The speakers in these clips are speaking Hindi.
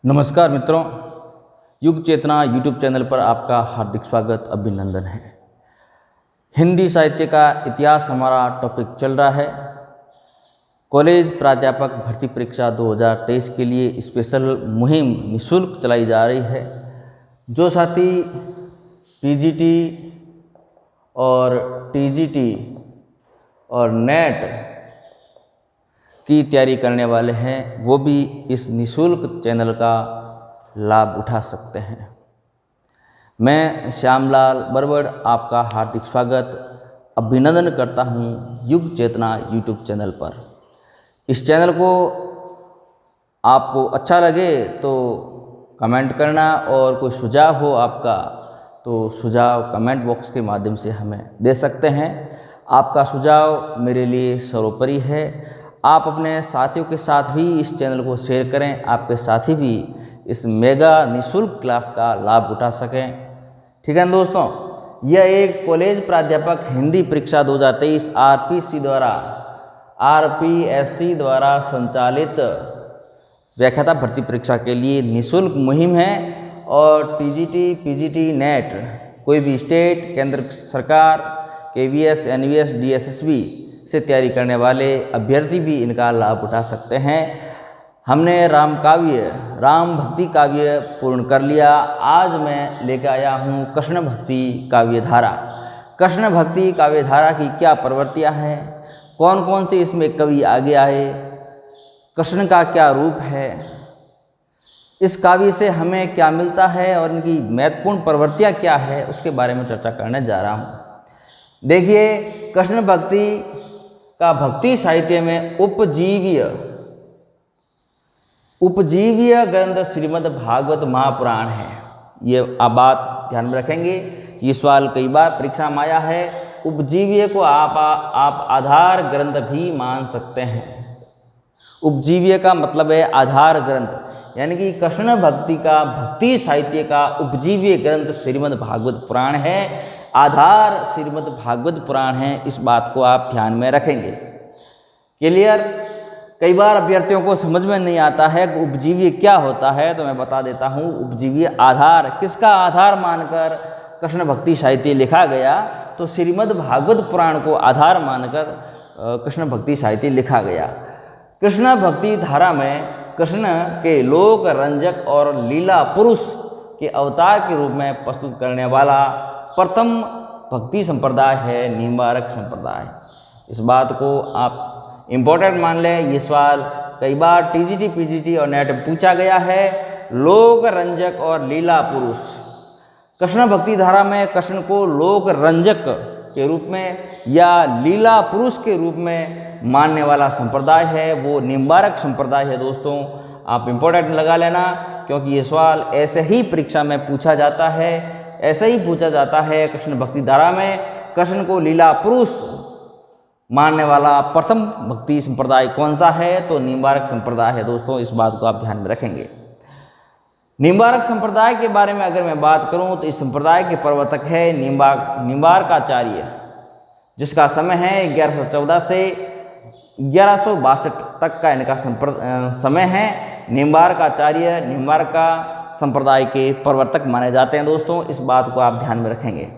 नमस्कार मित्रों, युग चेतना यूट्यूब चैनल पर आपका हार्दिक स्वागत अभिनंदन है। हिंदी साहित्य का इतिहास हमारा टॉपिक चल रहा है। कॉलेज प्राध्यापक भर्ती परीक्षा 2023 के लिए स्पेशल मुहिम निःशुल्क चलाई जा रही है। जो साथी पीजीटी और टीजीटी और नेट की तैयारी करने वाले हैं वो भी इस निःशुल्क चैनल का लाभ उठा सकते हैं। मैं श्यामलाल बरवड़ आपका हार्दिक स्वागत अभिनंदन करता हूं युग चेतना यूट्यूब चैनल पर। इस चैनल को आपको अच्छा लगे तो कमेंट करना और कोई सुझाव हो आपका तो सुझाव कमेंट बॉक्स के माध्यम से हमें दे सकते हैं। आपका सुझाव मेरे लिए सर्वोपरि है। आप अपने साथियों के साथ भी इस चैनल को शेयर करें, आपके साथी भी इस मेगा निःशुल्क क्लास का लाभ उठा सकें। ठीक है दोस्तों, यह एक कॉलेज प्राध्यापक हिंदी परीक्षा 2023 आरपीएससी द्वारा संचालित व्याख्याता भर्ती परीक्षा के लिए निःशुल्क मुहिम है। और टीजीटी, पीजीटी, नेट कोई भी स्टेट, केंद्र सरकार, केवीएस, एनवीएस, डीएसएसबी से तैयारी करने वाले अभ्यर्थी भी इनका लाभ उठा सकते हैं। हमने राम भक्ति काव्य पूर्ण कर लिया। आज मैं लेकर आया हूँ कृष्ण भक्ति काव्य धारा। कृष्ण भक्ति काव्य धारा की क्या प्रवृत्तियाँ हैं, कौन कौन से इसमें कवि आगे आए, कृष्ण का क्या रूप है, इस काव्य से हमें क्या मिलता है और इनकी महत्वपूर्ण प्रवृत्तियाँ क्या है, उसके बारे में चर्चा करने जा रहा हूँ। देखिए, कृष्ण भक्ति का भक्ति साहित्य में उपजीव्य ग्रंथ श्रीमद् भागवत महापुराण है। ये आप बात ध्यान में रखेंगे। ये सवाल कई बार परीक्षा में आया है। उपजीव्य को आप आधार ग्रंथ भी मान सकते हैं। उपजीव्य का मतलब है आधार ग्रंथ, यानी कि कृष्ण भक्ति का भक्ति साहित्य का उपजीव्य ग्रंथ श्रीमद् भागवत पुराण है, आधार श्रीमद् भागवत पुराण है। इस बात को आप ध्यान में रखेंगे। क्लियर? कई बार अभ्यर्थियों को समझ में नहीं आता है कि उपजीव्य क्या होता है, तो मैं बता देता हूँ। उपजीव्य आधार, किसका आधार मानकर कृष्ण भक्ति साहित्य लिखा गया, तो श्रीमद् भागवत पुराण को आधार मानकर कृष्ण भक्ति साहित्य लिखा गया। कृष्ण भक्ति धारा में कृष्ण के लोक रंजक और लीला पुरुष के अवतार के रूप में प्रस्तुत करने वाला प्रथम भक्ति संप्रदाय है निम्बारक संप्रदाय। इस बात को आप इम्पोर्टेंट मान लें। ये सवाल कई बार टीजीटी, पीजीटी और नेट में पूछा गया है। लोक रंजक और लीला पुरुष, कृष्ण भक्ति धारा में कृष्ण को लोक रंजक के रूप में या लीला पुरुष के रूप में मानने वाला संप्रदाय है वो निम्बारक संप्रदाय है। दोस्तों, आप इम्पोर्टेंट लगा लेना, क्योंकि ये सवाल ऐसे ही परीक्षा में पूछा जाता है। ऐसे ही पूछा जाता है, कृष्ण भक्ति धारा में कृष्ण को लीला पुरुष मानने वाला प्रथम भक्ति संप्रदाय कौन सा है, तो निम्बारक संप्रदाय है। दोस्तों, इस बात को आप ध्यान में रखेंगे। निम्बारक संप्रदाय के बारे में अगर मैं बात करूं तो इस संप्रदाय के प्रवर्तक है निम्बारकाचार्य, जिसका समय है 1114 से 1162 तक का इनका समय है। निम्बारकाचार्य निम्बारका संप्रदाय के प्रवर्तक माने जाते हैं। दोस्तों, इस बात को आप ध्यान में रखेंगे।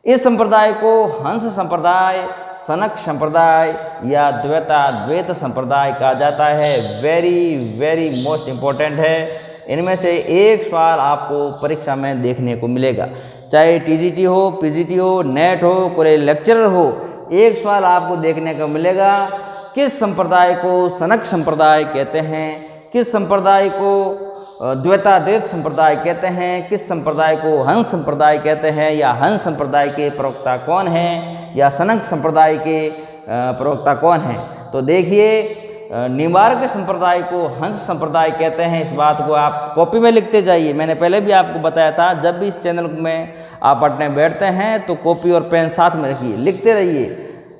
इस संप्रदाय को हंस संप्रदाय, सनक संप्रदाय या द्वैत संप्रदाय कहा जाता है। वेरी मोस्ट इम्पोर्टेंट है। इनमें से एक सवाल आपको परीक्षा में देखने को मिलेगा, चाहे टीजीटी हो, पीजीटी हो, नेट हो, कोई लेक्चरर हो, एक सवाल आपको देखने को मिलेगा। किस संप्रदाय को सनक संप्रदाय कहते हैं, किस संप्रदाय को द्वैताद्वैत संप्रदाय कहते हैं, किस संप्रदाय को हंस संप्रदाय कहते हैं, या हंस संप्रदाय के प्रवक्ता कौन हैं, या सनक संप्रदाय के प्रवक्ता कौन हैं। तो देखिए, निम्बारक संप्रदाय को हंस संप्रदाय कहते हैं। इस बात को आप कॉपी में लिखते जाइए। मैंने पहले भी आपको बताया था, जब भी इस चैनल में आप पढ़ने बैठते हैं तो कॉपी और पेन साथ में रखिए, लिखते रहिए।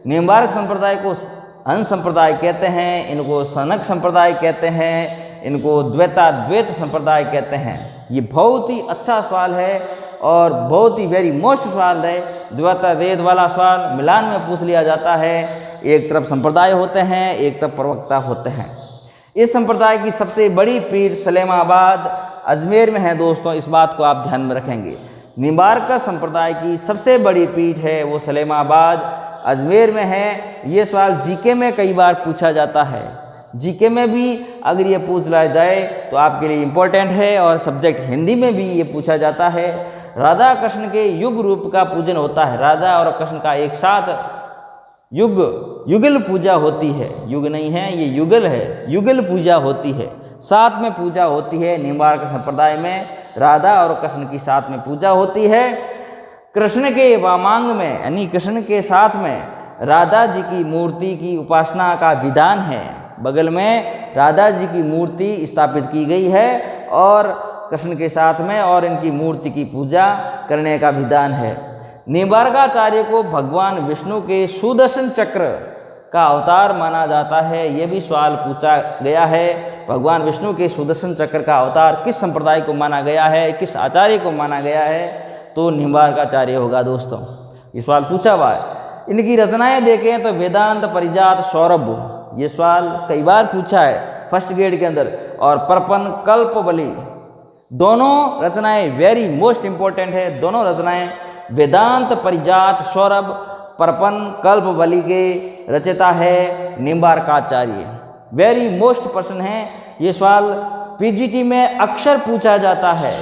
निम्बारक संप्रदाय को हंस संप्रदाय कहते हैं, इनको सनक संप्रदाय कहते हैं, इनको द्वैताद्वैत संप्रदाय कहते हैं। ये बहुत ही अच्छा सवाल है और बहुत ही वेरी मोस्ट सवाल है। द्वैताद्वैत वाला सवाल मिलान में पूछ लिया जाता है। एक तरफ संप्रदाय होते हैं, एक तरफ प्रवक्ता होते हैं। इस संप्रदाय की सबसे बड़ी पीठ सलेमाबाद अजमेर में है दोस्तों, इस बात को आप ध्यान में रखेंगे। निम्बार्क संप्रदाय की सबसे बड़ी पीठ है वो सलेमाबाद अजमेर में है। ये सवाल जीके में कई बार पूछा जाता है, जीके में भी अगर ये पूछ लिया जाए तो आपके लिए इम्पोर्टेंट है, और सब्जेक्ट हिंदी में भी ये पूछा जाता है। राधा कृष्ण के युग रूप का पूजन होता है, राधा और कृष्ण का एक साथ युगल पूजा होती है, युग नहीं है ये युगल है, युगल पूजा होती है, साथ में पूजा होती है। निम्बार्क संप्रदाय में राधा और कृष्ण की साथ में पूजा होती है। कृष्ण के वामांग में यानी कृष्ण के साथ में राधा जी की मूर्ति की उपासना का विधान है, बगल में राधा जी की मूर्ति स्थापित की गई है और कृष्ण के साथ में और इनकी मूर्ति की पूजा करने का विधान है। निम्बार्काचार्य को भगवान विष्णु के सुदर्शन चक्र का अवतार माना जाता है, ये भी सवाल पूछा गया है। भगवान विष्णु के सुदर्शन चक्र का अवतार किस संप्रदाय को माना गया है, किस आचार्य को माना गया है, तो निम्बार्काचार्य होगा दोस्तों, ये सवाल पूछा हुआ है। इनकी रचनाएं देखें तो वेदांत, परिजात, सौरभ, ये सवाल कई बार पूछा है फर्स्ट ग्रेड के अंदर, और परपन, कल्पवली, दोनों रचनाएं वेरी मोस्ट इंपॉर्टेंट है। दोनों रचनाएं वेदांत, परिजात, सौरभ, परपन, कल्पवली के रचयिता है निम्बार्काचार्य, वेरी मोस्ट प्रश्न है। ये सवाल पीजीटी में अक्सर पूछा जाता है,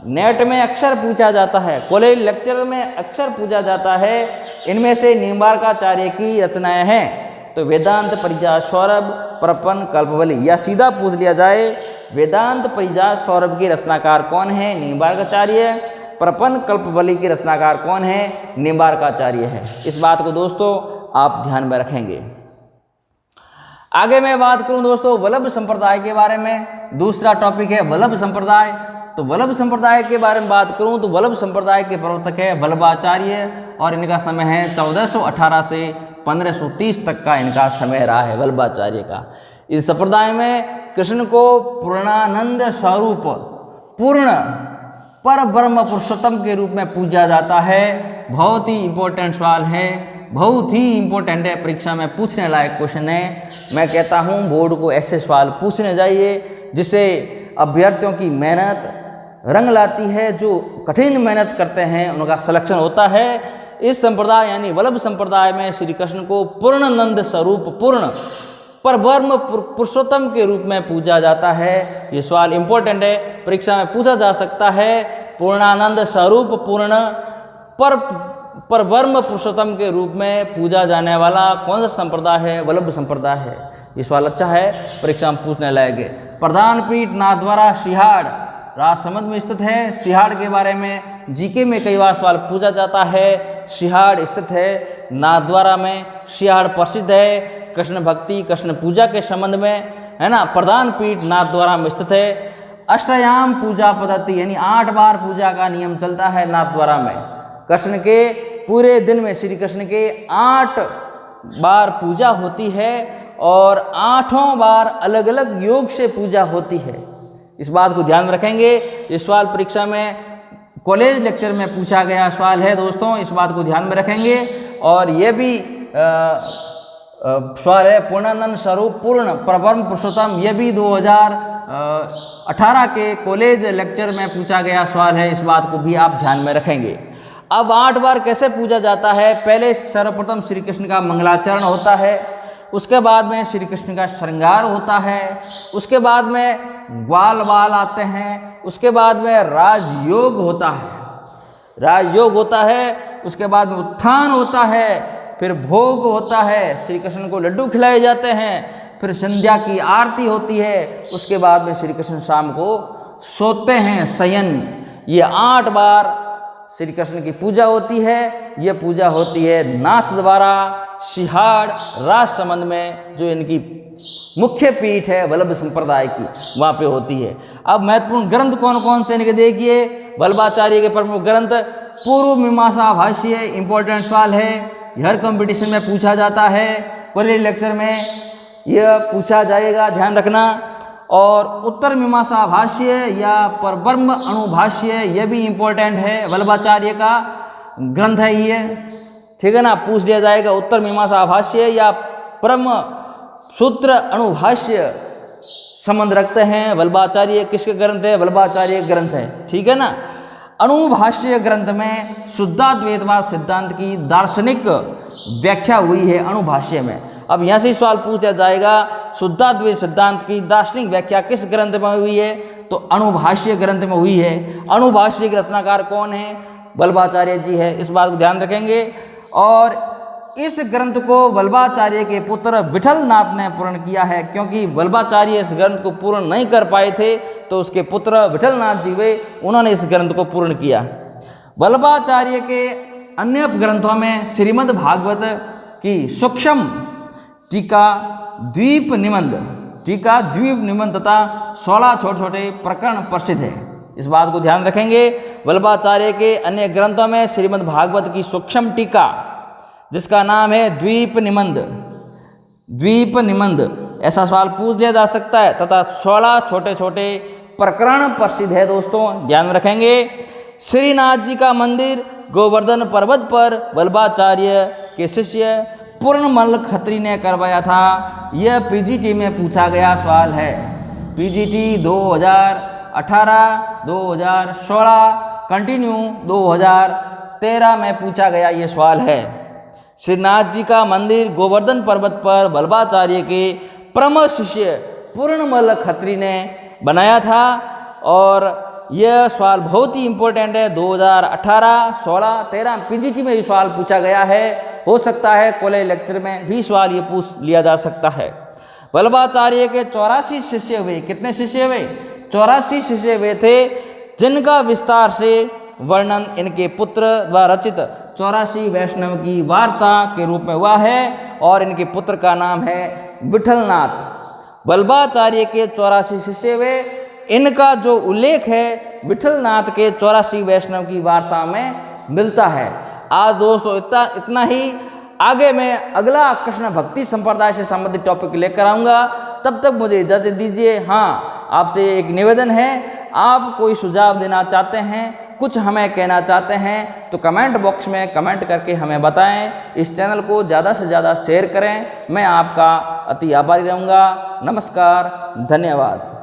नेट में अक्सर पूछा जाता है, कॉलेज लेक्चर में अक्सर पूछा जाता है। इनमें से निम्बार्काचार्य की रचनाएं हैं तो वेदांत, परिजात, सौरभ, परपन, कल्पवली, या सीधा पूछ लिया जाए वेदांत, परिजात, सौरभ के रचनाकार कौन है, निम्बार्काचार्य, परपन, कल्पवली के रचनाकार कौन है, निम्बार्काचार्य है। इस बात को दोस्तों आप ध्यान में रखेंगे। आगे मैं बात करूं दोस्तों वल्लभ संप्रदाय के बारे में, दूसरा टॉपिक है वल्लभ संप्रदाय। तो वल्लभ संप्रदाय के बारे में बात करूं तो वल्लभ संप्रदाय के प्रवर्तक है वल्लभाचार्य, और इनका समय है 1418 से 1530 तक का इनका समय रहा है वल्लभाचार्य का। इस संप्रदाय में कृष्ण को पूर्णानंद स्वरूप, पूर्ण पर ब्रह्म पुरुषोत्तम के रूप में पूजा जाता है। बहुत ही इंपॉर्टेंट सवाल है, बहुत ही इंपॉर्टेंट है, परीक्षा में पूछने लायक क्वेश्चन है। मैं कहता हूँ बोर्ड को ऐसे सवाल पूछने चाहिए जिससे अभ्यर्थियों की मेहनत रंग लाती है, जो कठिन मेहनत करते हैं उनका सिलेक्शन होता है। इस संप्रदाय यानी वल्लभ संप्रदाय में श्री कृष्ण को पूर्णानंद स्वरूप, पूर्ण पर ब्रह्म पुरुषोत्तम के रूप में पूजा जाता है। ये सवाल इंपॉर्टेंट है, परीक्षा में पूछा जा सकता है। पूर्णानंद स्वरूप, पूर्ण पर ब्रह्म पुरुषोत्तम के रूप में पूजा जाने वाला कौन सा संप्रदाय है, वल्लभ संप्रदाय है। ये सवाल अच्छा है, परीक्षा में पूछने लायक है। प्रधान पीठ नाथद्वारा सिहाड़ राजसमंद में स्थित है। सिहाड़ के बारे में जीके में कई बार सवाल पूछा जाता है। सिहाड़ स्थित है नाथद्वारा में। सिहाड़ प्रसिद्ध है कृष्ण भक्ति, कृष्ण पूजा के संबंध में, है ना। प्रधान पीठ नाथद्वारा में स्थित है। अष्टयाम पूजा पद्धति यानी 8 बार पूजा का नियम चलता है नाथद्वारा में। कृष्ण के पूरे दिन में श्री कृष्ण के 8 बार पूजा होती है और 8 बार अलग अलग योग से पूजा होती है। इस बात को ध्यान में रखेंगे। ये सवाल परीक्षा में कॉलेज लेक्चर में पूछा गया सवाल है दोस्तों, इस बात को ध्यान में रखेंगे। और ये भी सवाल है पूर्णानंद स्वरूप, पूर्ण परब्रह्म पुरुषोत्तम, ये भी 2018 के कॉलेज लेक्चर में पूछा गया सवाल है। इस बात को भी आप ध्यान में रखेंगे। अब 8 बार कैसे पूजा जाता है? पहले सर्वप्रथम श्री कृष्ण का मंगलाचरण होता है, उसके बाद में श्री कृष्ण का श्रृंगार होता है, उसके बाद में ग्वाल बाल आते हैं, उसके बाद में राजयोग होता है, राजयोग होता है, उसके बाद में उत्थान होता है, फिर भोग होता है, श्री कृष्ण को लड्डू खिलाए जाते हैं, फिर संध्या की आरती होती है, उसके बाद में श्री कृष्ण शाम को सोते हैं, शयन। ये 8 बार श्री कृष्ण की पूजा होती है। ये पूजा होती है नाथ द्वारा सिहाड़ राजसमंद में, जो इनकी मुख्य पीठ है वल्लभ संप्रदाय की, वहाँ पे होती है। अब महत्वपूर्ण ग्रंथ कौन कौन से इनके देखिए। वल्लभाचार्य के प्रमुख ग्रंथ पूर्व मीमांसा भाष्य, इंपॉर्टेंट सवाल है, हर कंपटीशन में पूछा जाता है, कॉलेज लेक्चर में यह पूछा जाएगा, ध्यान रखना। और उत्तर मीमांसा भाष्य या परब्रह्म अणुभाष्य, यह भी इंपॉर्टेंट है, वल्लभाचार्य का ग्रंथ है ये, ठीक है ना, पूछ लिया जाएगा। उत्तर मीमांसा भाष्य या ब्रह्म सूत्र अणुभाष्य, संबंध रखते हैं। वल्लभाचार्य किसके ग्रंथ है? वल्लभाचार्य ग्रंथ है, ठीक है ना। अणुभाष्य ग्रंथ में शुद्धाद्वैतवाद सिद्धांत की दार्शनिक व्याख्या हुई है अणुभाष्य में। अब यहाँ से सवाल पूछा जाएगा शुद्धाद्वैत सिद्धांत की दार्शनिक व्याख्या किस ग्रंथ में हुई है? तो अणुभाष्य ग्रंथ में हुई है। अणुभाष्य के रचनाकार कौन है? वल्लभाचार्य जी है, इस बात को ध्यान रखेंगे। और इस ग्रंथ को वल्लभाचार्य के पुत्र विठलनाथ ने पूर्ण किया है, क्योंकि वल्लभाचार्य इस ग्रंथ को पूर्ण नहीं कर पाए थे तो उसके पुत्र विठलनाथ जी वे उन्होंने इस ग्रंथ को पूर्ण किया। वल्लभाचार्य के अन्य ग्रंथों में श्रीमद् भागवत की सूक्ष्म टीका, द्वीप निबंध तथा 16 छोटे छोटे प्रकरण प्रसिद्ध है। इस बात को ध्यान रखेंगे। वल्लभाचार्य के अन्य ग्रंथों में श्रीमद् भागवत की सूक्ष्म टीका जिसका नाम है द्वीप निबंध, ऐसा सवाल पूछ लिया जा सकता है, तथा 16 छोटे छोटे प्रकरण प्रसिद्ध है। दोस्तों ध्यान रखेंगे। श्रीनाथ जी का मंदिर गोवर्धन पर्वत पर वल्लभाचार्य के शिष्य पूर्णमल खत्री ने करवाया था। यह पीजीटी में पूछा गया सवाल है। पीजीटी 2018, 2016 कंटिन्यू 2013 में पूछा गया ये सवाल है। श्रीनाथ जी का मंदिर गोवर्धन पर्वत पर वल्लभाचार्य के प्रमुख शिष्य पूर्णमल खत्री ने बनाया था। और यह सवाल बहुत ही इम्पोर्टेंट है। 2018, 16, 13 पीजीटी में भी सवाल पूछा गया है। हो सकता है कॉलेज लेक्चर में भी सवाल ये पूछ लिया जा सकता है। वल्लभाचार्य के 84 शिष्य हुए। कितने शिष्य हुए? 84 शिष्य हुए थे, जिनका विस्तार से वर्णन इनके पुत्र द्वारा रचित 84 वैष्णव की वार्ता के रूप में हुआ है। और इनके पुत्र का नाम है विठलनाथ। वल्लभाचार्य के 84 शिष्य हुए, इनका जो उल्लेख है विठलनाथ के 84 वैष्णव की वार्ता में मिलता है। आज दोस्तों इतना ही। आगे मैं अगला कृष्ण भक्ति संप्रदाय से संबंधित टॉपिक लेकर आऊँगा। तब तक मुझे इजाज़त दीजिए। हाँ, आपसे एक निवेदन है, आप कोई सुझाव देना चाहते हैं, कुछ हमें कहना चाहते हैं तो कमेंट बॉक्स में कमेंट करके हमें बताएं। इस चैनल को ज़्यादा से ज़्यादा शेयर करें। मैं आपका अति आभारी रहूँगा। नमस्कार, धन्यवाद।